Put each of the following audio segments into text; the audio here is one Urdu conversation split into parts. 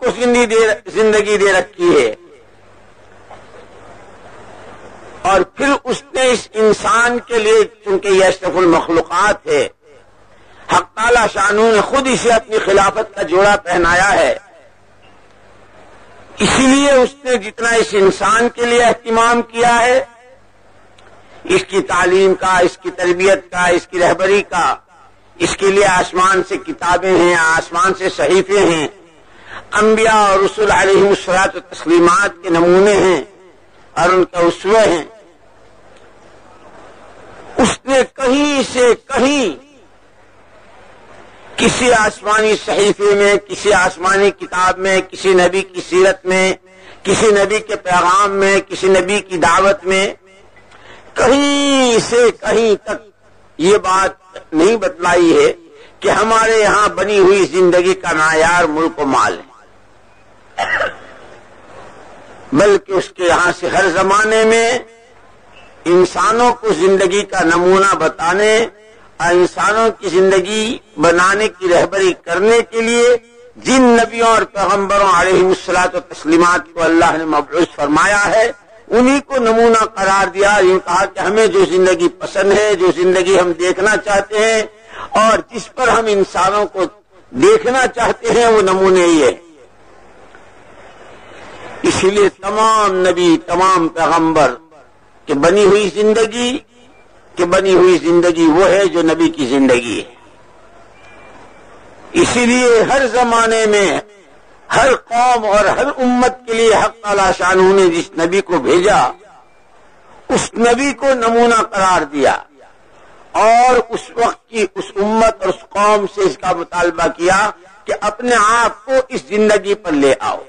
کو زندگی دے رکھی ہے، اور پھر اس نے اس انسان کے لیے، چونکہ یہ اشرف المخلوقات ہے، حق تعالی شانہ نے خود اسے اپنی خلافت کا جوڑا پہنایا ہے، اسی لیے اس نے جتنا اس انسان کے لیے اہتمام کیا ہے، اس کی تعلیم کا، اس کی تربیت کا، اس کی رہبری کا، اس کے لیے آسمان سے کتابیں ہیں، آسمان سے صحیفے ہیں، انبیاء اور رسول علیہم الصلوۃ والتسلیمات کے نمونے ہیں اور ان کے اسوے ہیں، اس نے کہیں سے کہیں کسی آسمانی صحیفے میں، کسی آسمانی کتاب میں، کسی نبی کی سیرت میں، کسی نبی کے پیغام میں، کسی نبی کی دعوت میں کہیں سے کہیں تک یہ بات نہیں بتلائی ہے کہ ہمارے یہاں بنی ہوئی زندگی کا معیار ملک و مال ہے، بلکہ اس کے یہاں سے ہر زمانے میں انسانوں کو زندگی کا نمونہ بتانے اور انسانوں کی زندگی بنانے کی رہبری کرنے کے لیے جن نبیوں اور پیغمبروں علیہ الصلوۃ والتسلیمات کو اللہ نے مبعوث فرمایا ہے، انہی کو نمونہ قرار دیا، یہ کہا کہ ہمیں جو زندگی پسند ہے، جو زندگی ہم دیکھنا چاہتے ہیں اور جس پر ہم انسانوں کو دیکھنا چاہتے ہیں وہ نمونے ہی ہے۔ اسی لیے تمام نبی، تمام پیغمبر کہ بنی ہوئی زندگی وہ ہے جو نبی کی زندگی ہے۔ اسی لیے ہر زمانے میں ہر قوم اور ہر امت کے لیے حق تعالی شانہ نے جس نبی کو بھیجا اس نبی کو نمونہ قرار دیا، اور اس وقت کی اس امت اور اس قوم سے اس کا مطالبہ کیا کہ اپنے آپ کو اس زندگی پر لے آؤ۔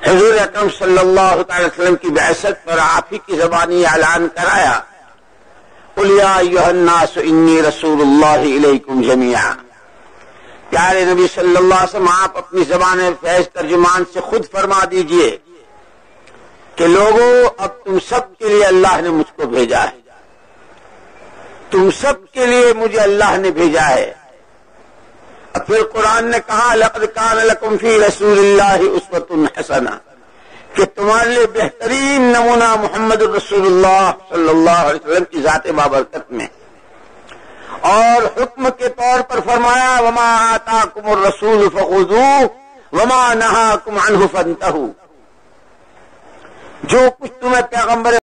حضور اکرم صلی اللہ تعالی وسلم کی بعثت پر آپ ہی کی زبانی اعلان کرایا، قل یا ایھا الناس انی رسول اللہ الیکم جمیعا۔ پیارے نبی صلی اللہ علیہ وسلم آپ اپنی زبان فیض ترجمان سے خود فرما دیجئے کہ لوگوں اب تم سب کے لیے اللہ نے مجھ کو بھیجا ہے، تم سب کے لیے مجھے اللہ نے بھیجا ہے۔ اور پھر قرآن نے کہا لقد کان لکم فی رسول اللہ اسوۃ حسنہ، کہ تمہارے لیے بہترین نمونہ محمد الرسول اللہ صلی اللہ علیہ وسلم کی ذات بابرکت میں، اور حکم کے طور پر فرمایا وما آتاکم الرسول فخذوہ وما نہاکم عنہ فانتہوا، جو کچھ تمہیں پیغمبر